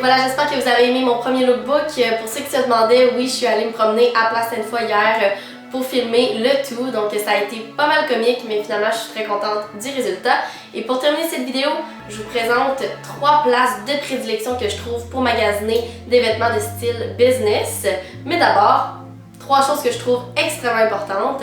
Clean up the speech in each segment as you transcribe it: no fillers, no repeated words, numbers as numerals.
voilà, j'espère que vous avez aimé mon premier lookbook. Pour ceux qui se demandaient, oui, je suis allée me promener à Place Sainte-Foy hier pour filmer le tout. Donc ça a été pas mal comique, mais finalement je suis très contente du résultat. Et pour terminer cette vidéo, je vous présente 3 places de prédilection que je trouve pour magasiner des vêtements de style business. Mais d'abord, 3 choses que je trouve extrêmement importantes.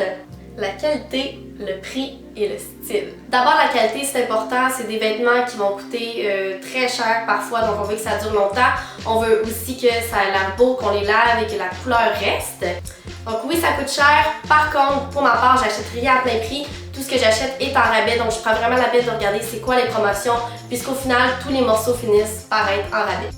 La qualité, le prix et le style. D'abord, la qualité, c'est important. C'est des vêtements qui vont coûter très cher parfois, donc on veut que ça dure longtemps. On veut aussi que ça ait l'air beau, qu'on les lave et que la couleur reste. Donc oui, ça coûte cher. Par contre, pour ma part, j'achète rien à plein prix. Tout ce que j'achète est en rabais, donc je prends vraiment la peine de regarder c'est quoi les promotions, puisqu'au final, tous les morceaux finissent par être en rabais.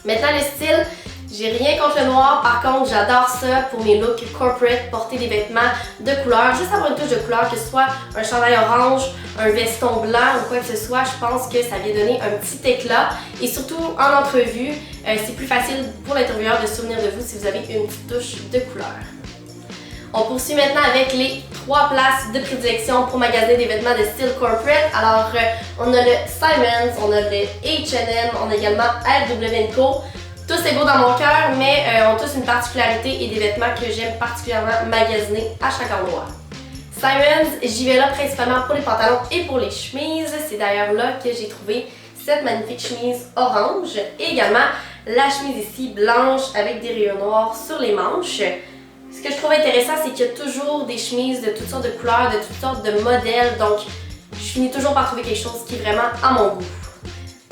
Maintenant, le style. J'ai rien contre le noir, par contre j'adore ça pour mes looks corporate, porter des vêtements de couleur, juste avoir une touche de couleur, que ce soit un chandail orange, un veston blanc ou quoi que ce soit, je pense que ça vient donner un petit éclat et surtout en entrevue, c'est plus facile pour l'intervieweur de se souvenir de vous si vous avez une petite touche de couleur. On poursuit maintenant avec les 3 places de prédilection pour magasiner des vêtements de style corporate. Alors on a le Simons, on a le H&M, on a également RW & Co. Tous égaux dans mon cœur, mais ont tous une particularité et des vêtements que j'aime particulièrement magasiner à chaque endroit. Simons, j'y vais là principalement pour les pantalons et pour les chemises. C'est d'ailleurs là que j'ai trouvé cette magnifique chemise orange et également la chemise ici blanche avec des rayons noirs sur les manches. Ce que je trouve intéressant, c'est qu'il y a toujours des chemises de toutes sortes de couleurs, de toutes sortes de modèles, donc je finis toujours par trouver quelque chose qui est vraiment à mon goût.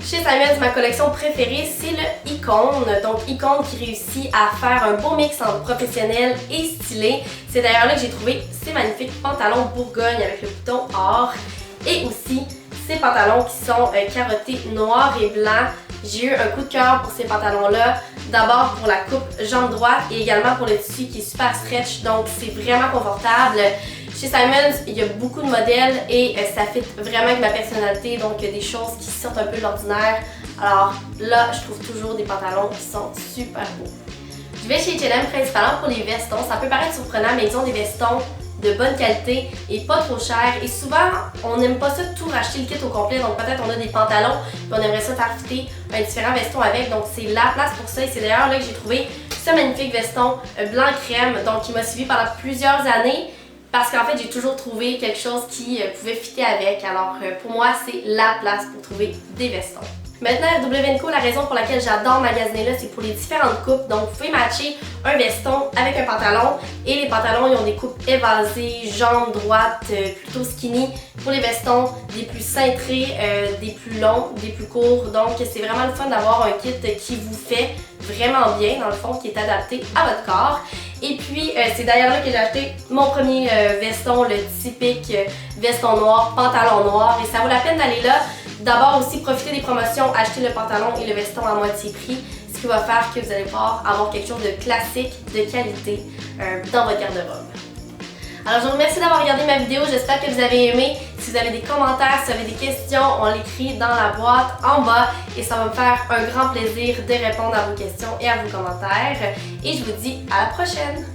Chez Simons, ma collection préférée, c'est le Icône. Donc Icône qui réussit à faire un beau mix entre professionnel et stylé. C'est d'ailleurs là que j'ai trouvé ces magnifiques pantalons Bourgogne avec le bouton or. Et aussi ces pantalons qui sont carottés noir et blanc. J'ai eu un coup de cœur pour ces pantalons-là. D'abord pour la coupe jambe droite et également pour le tissu qui est super stretch. Donc c'est vraiment confortable. Chez Simons, il y a beaucoup de modèles et ça fit vraiment avec ma personnalité, donc des choses qui sortent un peu de l'ordinaire. Alors là, je trouve toujours des pantalons qui sont super beaux. Je vais chez H&M principalement pour les vestons. Ça peut paraître surprenant, mais ils ont des vestons de bonne qualité et pas trop chers. Et souvent, on n'aime pas ça tout racheter le kit au complet, donc peut-être on a des pantalons et on aimerait ça tarfiter un différent veston avec. Donc c'est la place pour ça et c'est d'ailleurs là que j'ai trouvé ce magnifique veston blanc crème, donc qui m'a suivi pendant plusieurs années. Parce qu'en fait, j'ai toujours trouvé quelque chose qui pouvait fitter avec. Alors pour moi, c'est la place pour trouver des vestons. Maintenant, RW & Co, la raison pour laquelle j'adore magasiner là, c'est pour les différentes coupes. Donc vous pouvez matcher un veston avec un pantalon. Et les pantalons, ils ont des coupes évasées, jambes droites, plutôt skinny. Pour les vestons, des plus cintrés, des plus longs, des plus courts. Donc c'est vraiment le fun d'avoir un kit qui vous fait vraiment bien, dans le fond, qui est adapté à votre corps. Et puis, c'est d'ailleurs là que j'ai acheté mon premier veston, le typique veston noir, pantalon noir. Et ça vaut la peine d'aller là. D'abord aussi, profiter des promotions, acheter le pantalon et le veston à moitié prix. Ce qui va faire que vous allez pouvoir avoir quelque chose de classique, de qualité dans votre garde-robe. Alors je vous remercie d'avoir regardé ma vidéo, j'espère que vous avez aimé. Si vous avez des commentaires, si vous avez des questions, on l'écrit dans la boîte en bas et ça va me faire un grand plaisir de répondre à vos questions et à vos commentaires. Et je vous dis à la prochaine!